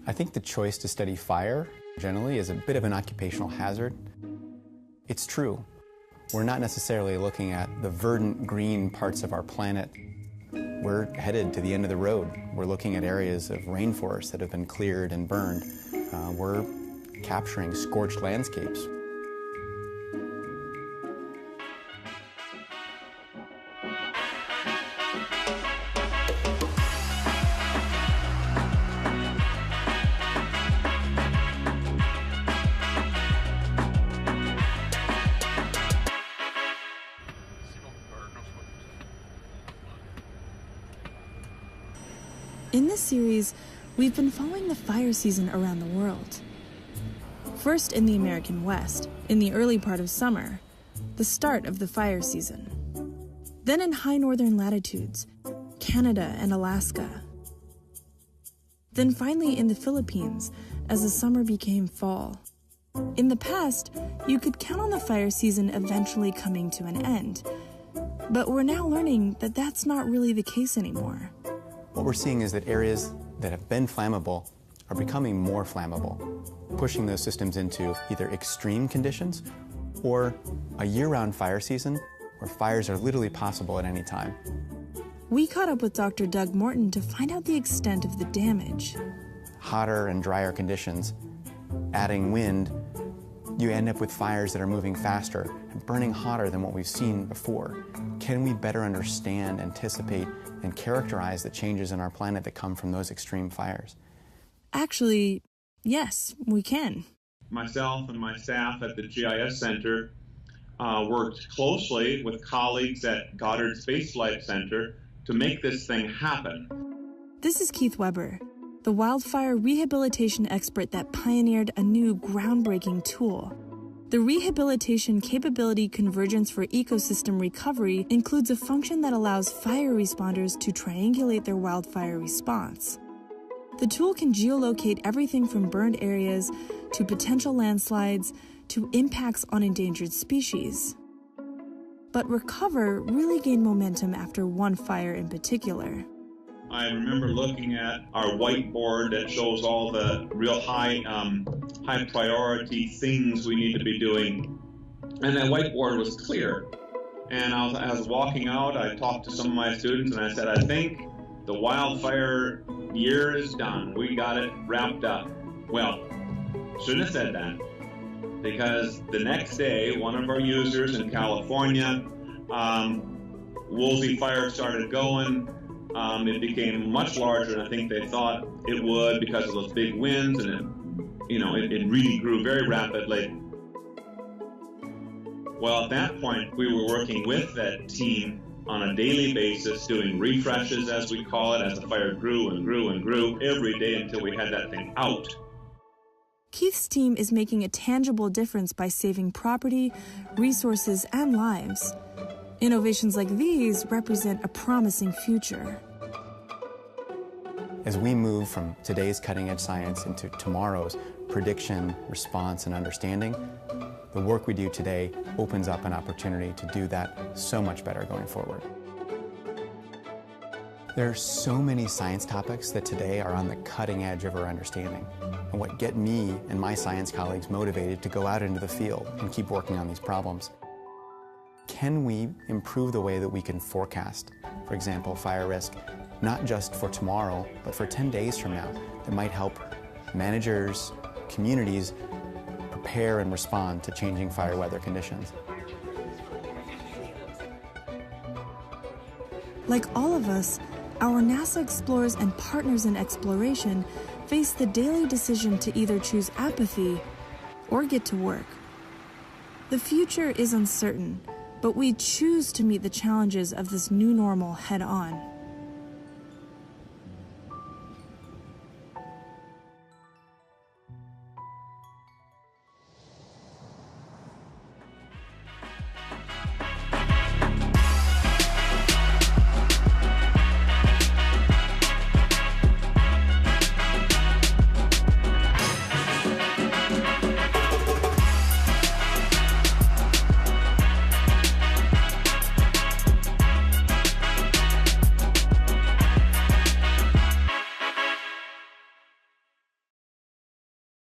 I think the choice to study fire generally is a bit of an occupational hazard. It's true. We're not necessarily looking at the verdant green parts of our planet. We're headed to the end of the road. We're looking at areas of rainforest that have been cleared and burned. We're capturing scorched landscapes. In this series, we've been following the fire season around the world. First in the American West, in the early part of summer, the start of the fire season. Then in high northern latitudes, Canada and Alaska. Then finally in the Philippines, as the summer became fall. In the past, you could count on the fire season eventually coming to an end. But we're now learning that that's not really the case anymore. What we're seeing is that areas that have been flammable are becoming more flammable, pushing those systems into either extreme conditions or a year-round fire season where fires are literally possible at any time. We caught up with Dr. Doug Morton to find out the extent of the damage. Hotter and drier conditions, adding wind, you end up with fires that are moving faster and burning hotter than what we've seen before. Can we better understand, anticipate, and characterize the changes in our planet that come from those extreme fires? Actually, yes, we can. Myself and my staff at the GIS Center worked closely with colleagues at Goddard Space Flight Center to make this thing happen. This is Keith Weber, the wildfire rehabilitation expert that pioneered a new groundbreaking tool. The Rehabilitation Capability Convergence for Ecosystem Recovery includes a function that allows fire responders to triangulate their wildfire response. The tool can geolocate everything from burned areas to potential landslides to impacts on endangered species. But Recover really gained momentum after one fire in particular. I remember looking at our whiteboard that shows all the real high priority things we need to be doing. And that whiteboard was clear. And I was walking out, I talked to some of my students and I said, I think the wildfire year is done. We got it wrapped up. Well, shouldn't have said that. Because the next day, one of our users in California, Woolsey Fire started going. It became much larger than I think they thought it would because of those big winds, and it really grew very rapidly. Well, at that point, we were working with that team on a daily basis, doing refreshes, as we call it, as the fire grew and grew and grew every day until we had that thing out. Keith's team is making a tangible difference by saving property, resources, and lives. Innovations like these represent a promising future. As we move from today's cutting-edge science into tomorrow's prediction, response, and understanding, the work we do today opens up an opportunity to do that so much better going forward. There are so many science topics that today are on the cutting edge of our understanding, and what get me and my science colleagues motivated to go out into the field and keep working on these problems. Can we improve the way that we can forecast, for example, fire risk, not just for tomorrow, but for 10 days from now, that might help managers, communities prepare and respond to changing fire weather conditions? Like all of us, our NASA explorers and partners in exploration face the daily decision to either choose apathy or get to work. The future is uncertain, but we choose to meet the challenges of this new normal head-on.